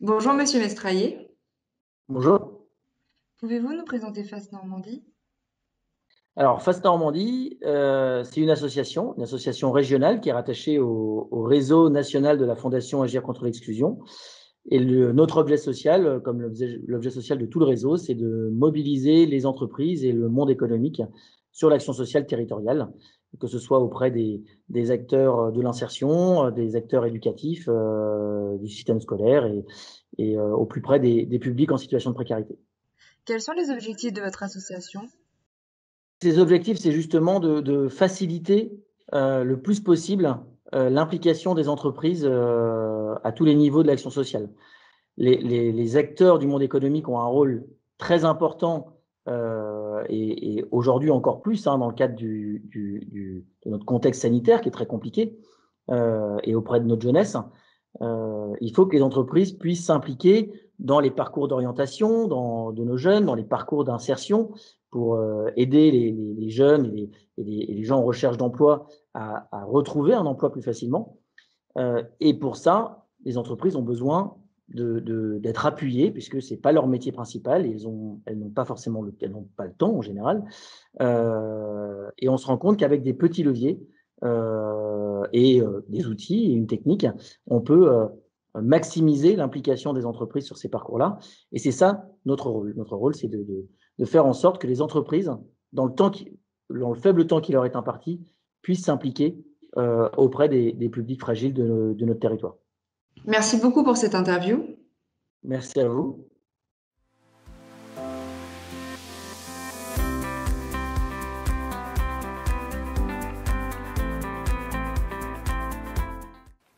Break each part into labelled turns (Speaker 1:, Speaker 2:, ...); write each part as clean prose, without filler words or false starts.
Speaker 1: Bonjour Monsieur Mestraillé,
Speaker 2: Bonjour.
Speaker 1: pouvez-vous nous présenter FAS Normandie?
Speaker 2: Alors, FAST Normandie, c'est une association régionale qui est rattachée au réseau national de la Fondation Agir contre l'exclusion. Et notre objet social, comme l'objet social de tout le réseau, c'est de mobiliser les entreprises et le monde économique sur l'action sociale territoriale, que ce soit auprès des acteurs de l'insertion, des acteurs éducatifs, du système scolaire et au plus près des publics en situation de précarité.
Speaker 1: Quels sont les objectifs de votre association?
Speaker 2: Ces objectifs, c'est justement de faciliter le plus possible l'implication des entreprises à tous les niveaux de l'action sociale. Les acteurs du monde économique ont un rôle très important et aujourd'hui encore plus dans le cadre de notre contexte sanitaire qui est très compliqué et auprès de notre jeunesse. Il faut que les entreprises puissent s'impliquer dans les parcours d'orientation de nos jeunes, dans les parcours d'insertion pour aider les jeunes et les gens en recherche d'emploi à retrouver un emploi plus facilement. Et pour ça, les entreprises ont besoin d'être appuyées puisque c'est pas leur métier principal et elles n'ont pas forcément elles n'ont pas le temps en général. Et on se rend compte qu'avec des petits leviers des outils et une technique, on peut maximiser l'implication des entreprises sur ces parcours-là. Et c'est ça notre rôle. Notre rôle, c'est de faire en sorte que les entreprises, dans le faible temps qui leur est imparti, puissent s'impliquer auprès des publics fragiles de notre territoire.
Speaker 1: Merci beaucoup pour cette interview.
Speaker 2: Merci à vous.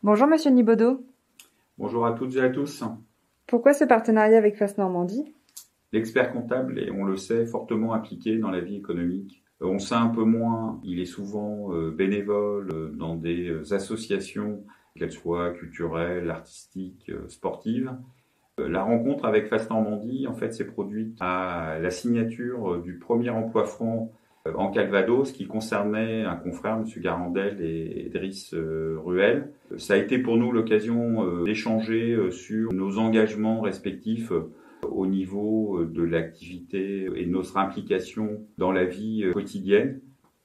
Speaker 1: Bonjour Monsieur Nibodo,
Speaker 3: Bonjour à toutes et à tous.
Speaker 1: pourquoi ce partenariat avec FAS Normandie?
Speaker 3: L'expert comptable est, on le sait, fortement impliqué dans la vie économique. On sait un peu moins, il est souvent bénévole dans des associations, qu'elles soient culturelles, artistiques, sportives. La rencontre avec FAS Normandie, en fait, s'est produite à la signature du premier emploi franc en Calvados qui concernait un confrère, M. Garandel et Driss Ruel. Ça a été pour nous l'occasion d'échanger sur nos engagements respectifs au niveau de l'activité et de notre implication dans la vie quotidienne.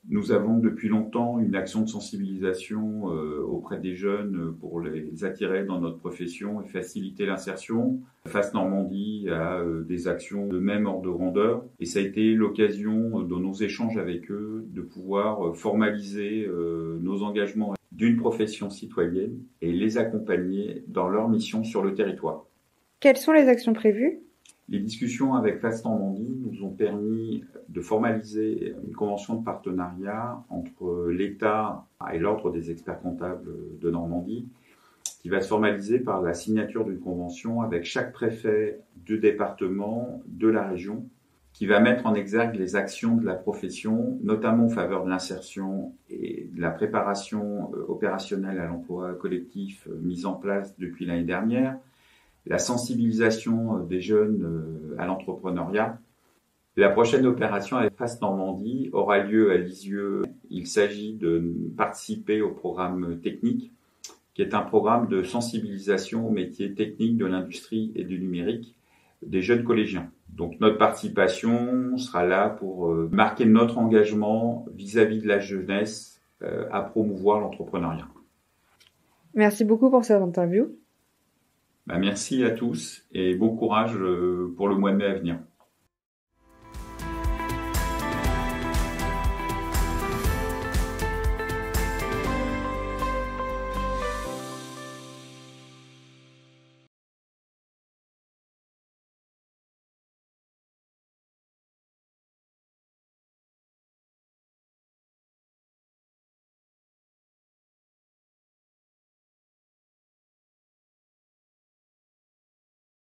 Speaker 3: Nous avons depuis longtemps une action de sensibilisation auprès des jeunes pour les attirer dans notre profession et faciliter l'insertion. FAS Normandie a des actions de même ordre de grandeur et ça a été l'occasion de nos échanges avec eux de pouvoir formaliser nos engagements d'une profession citoyenne et les accompagner dans leur mission sur le territoire.
Speaker 1: Quelles sont les actions prévues?
Speaker 3: Les discussions avec FAS Normandie nous ont permis de formaliser une convention de partenariat entre l'État et l'Ordre des experts comptables de Normandie, qui va se formaliser par la signature d'une convention avec chaque préfet de département de la région, qui va mettre en exergue les actions de la profession, notamment en faveur de l'insertion et de la préparation opérationnelle à l'emploi collectif mise en place depuis l'année dernière, la sensibilisation des jeunes à l'entrepreneuriat. La prochaine opération avec FAS Normandie aura lieu à Lisieux. Il s'agit de participer au programme technique, qui est un programme de sensibilisation aux métiers techniques de l'industrie et du numérique des jeunes collégiens. Donc notre participation sera là pour marquer notre engagement vis-à-vis de la jeunesse à promouvoir l'entrepreneuriat.
Speaker 1: Merci beaucoup pour cette interview.
Speaker 3: Merci à tous et bon courage pour le mois de mai à venir.